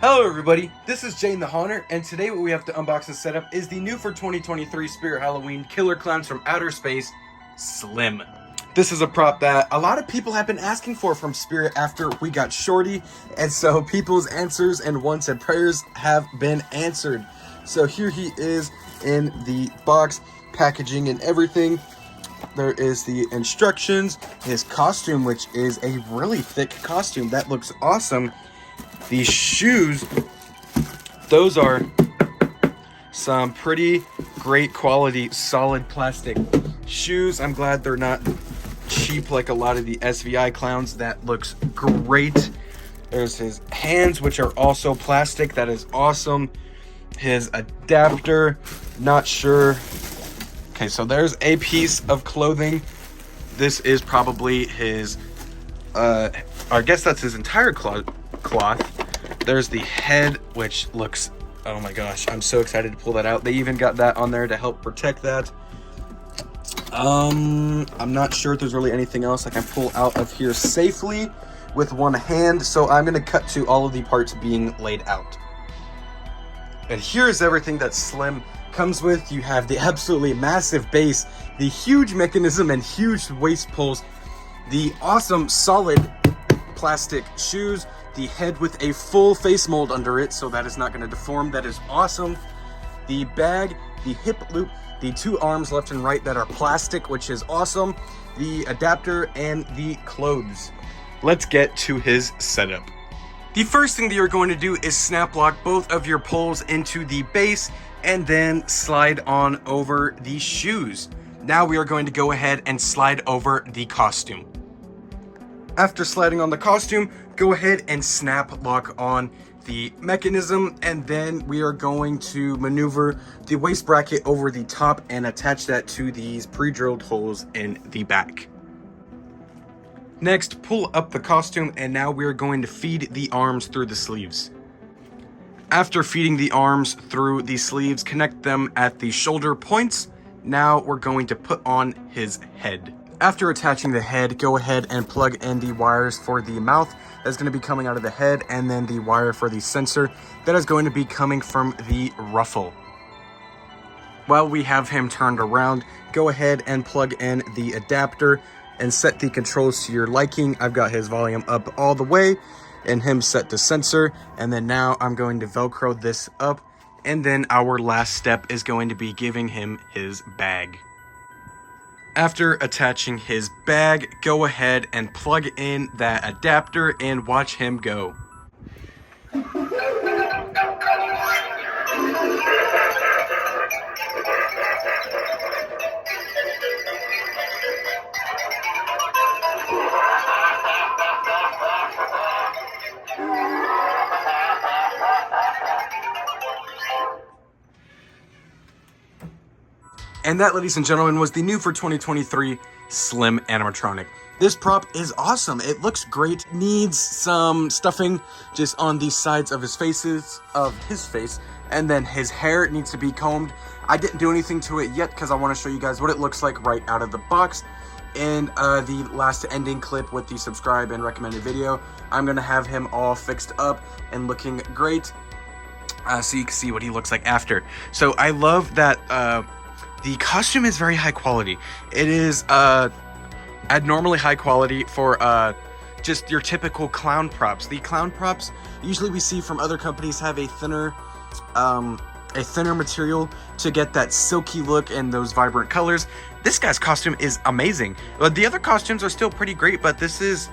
Hello everybody, this is Jane the Haunter, and today what we have to unbox and set up is the new for 2023 Spirit Halloween Killer Clowns from Outer Space, Slim. This is a prop that a lot of people have been asking for from Spirit after we got Shorty, and so people's answers and wants and prayers have been answered. So here he is in the box, packaging and everything. There is the instructions, his costume, which is a really thick costume. That looks awesome. These shoes, those are some pretty great quality, solid plastic shoes. I'm glad they're not cheap like a lot of the SVI clowns. That looks great. There's his hands, which are also plastic. That is awesome. His adapter, not sure. Okay, so there's a piece of clothing. This is probably his, I guess that's his entire cloth. There's the head, which looks, oh my gosh, I'm so excited to pull that out. They even got that on there to help protect that. I'm not sure if there's really anything else I can pull out of here safely with one hand, so I'm going to cut to all of the parts being laid out. And here's everything that Slim comes with. You have the absolutely massive base, the huge mechanism and huge waist pulls, the awesome solid plastic shoes, the head with a full face mold under it, so that is not going to deform. That is awesome. The bag, the hip loop, the two arms left and right that are plastic, which is awesome. The adapter and the clothes. Let's get to his setup. The first thing that you're going to do is snap lock both of your poles into the base and then slide on over the shoes. Now we are going to go ahead and slide over the costume. After sliding on the costume, go ahead and snap lock on the mechanism, and then we are going to maneuver the waist bracket over the top and attach that to these pre-drilled holes in the back. Next, pull up the costume, and now we're going to feed the arms through the sleeves. After feeding the arms through the sleeves, connect them at the shoulder points. Now we're going to put on his head. After attaching the head, go ahead and plug in the wires for the mouth that's going to be coming out of the head, and then the wire for the sensor that is going to be coming from the ruffle. While we have him turned around, go ahead and plug in the adapter and set the controls to your liking. I've got his volume up all the way and him set to sensor, and then now I'm going to Velcro this up, and then our last step is going to be giving him his bag. After attaching his bag, go ahead and plug in that adapter and watch him go. And that, ladies and gentlemen, was the new for 2023 Slim Animatronic. This prop is awesome. It looks great. Needs some stuffing just on the sides of his face, and then his hair needs to be combed. I didn't do anything to it yet because I want to show you guys what it looks like right out of the box. In the last ending clip with the subscribe and recommended video, I'm going to have him all fixed up and looking great, so you can see what he looks like after. So I love that the costume is very high quality. It is abnormally high quality for just your typical clown props. The clown props usually we see from other companies have a thinner material to get that silky look and those vibrant colors. This guy's costume is amazing. But the other costumes are still pretty great, but this is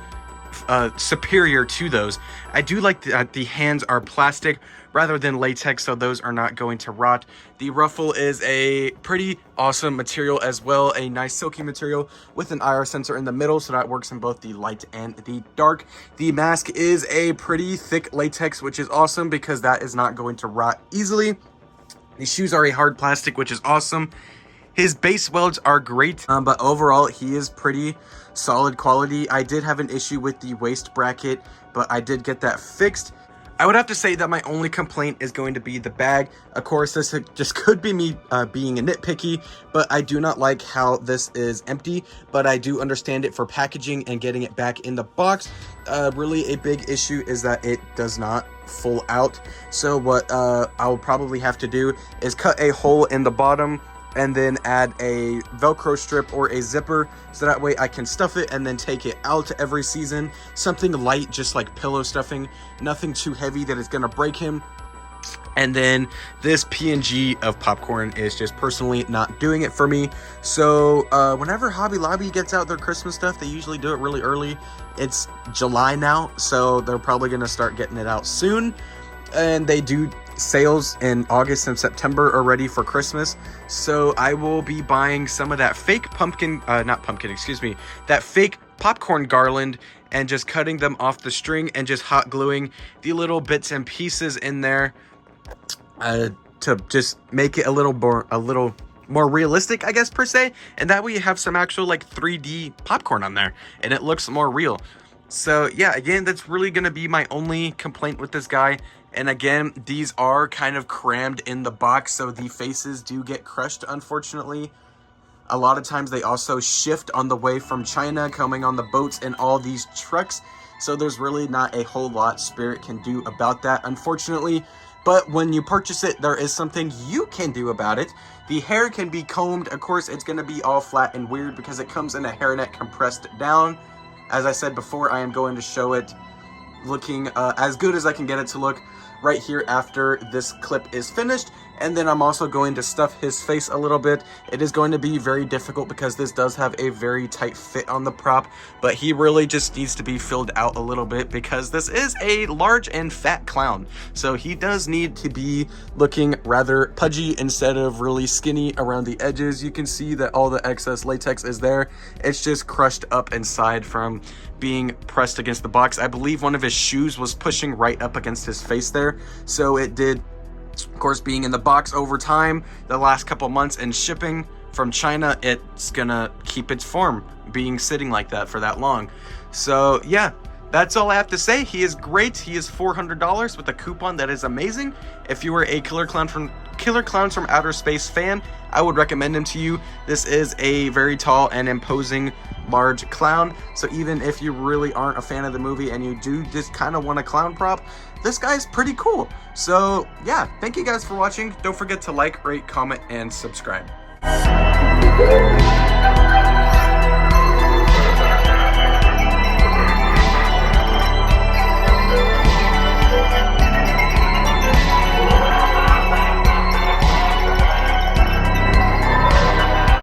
superior to those. I do like that the hands are plastic rather than latex, so those are not going to rot. The ruffle is a pretty awesome material as well, a nice silky material with an IR sensor in the middle, so that works in both the light and the dark. The mask is a pretty thick latex, which is awesome because that is not going to rot easily. The shoes are a hard plastic, which is awesome. His base welds are great, but overall he is pretty solid quality. I did have an issue with the waist bracket, but I did get that fixed. I would have to say that my only complaint is going to be the bag. Of course, this just could be me being a nitpicky, but I do not like how this is empty, but I do understand it for packaging and getting it back in the box. Really a big issue is that it does not full out. So what I'll probably have to do is cut a hole in the bottom and then add a Velcro strip or a zipper, so that way I can stuff it and then take it out every season. Something light, just like pillow stuffing, nothing too heavy that is gonna break him. And then this PNG of popcorn is just personally not doing it for me. So whenever Hobby Lobby gets out their Christmas stuff, they usually do it really early. It's July now, so they're probably gonna start getting it out soon. And they do sales in August and September already for Christmas, so I will be buying some of that fake that fake popcorn garland and just cutting them off the string and just hot gluing the little bits and pieces in there to just make it a little more realistic, I guess, per se, and that way you have some actual like 3D popcorn on there and it looks more real. So yeah, again, that's really gonna be my only complaint with this guy. And again, these are kind of crammed in the box, so the faces do get crushed, unfortunately. A lot of times they also shift on the way from China, coming on the boats and all these trucks. So there's really not a whole lot Spirit can do about that, unfortunately. But when you purchase it, there is something you can do about it. The hair can be combed. Of course, it's going to be all flat and weird because it comes in a hairnet compressed down. As I said before, I am going to show it looking as good as I can get it to look right here after this clip is finished. And then I'm also going to stuff his face a little bit. It is going to be very difficult because this does have a very tight fit on the prop, but he really just needs to be filled out a little bit because this is a large and fat clown. So he does need to be looking rather pudgy instead of really skinny around the edges. You can see that all the excess latex is there. It's just crushed up inside from being pressed against the box. I believe one of his shoes was pushing right up against his face there. So it did. Of course, being in the box over time, the last couple months and shipping from China, it's gonna keep its form being sitting like that for that long. So yeah, that's all I have to say. He is great. He is $400 with a coupon that is amazing. If you were a Killer Clowns from Outer Space fan, I would recommend him to you. This is a very tall and imposing large clown, so even if you really aren't a fan of the movie and you do just kind of want a clown prop, this guy's pretty cool. So yeah, thank you guys for watching. Don't forget to like, rate, comment, and subscribe.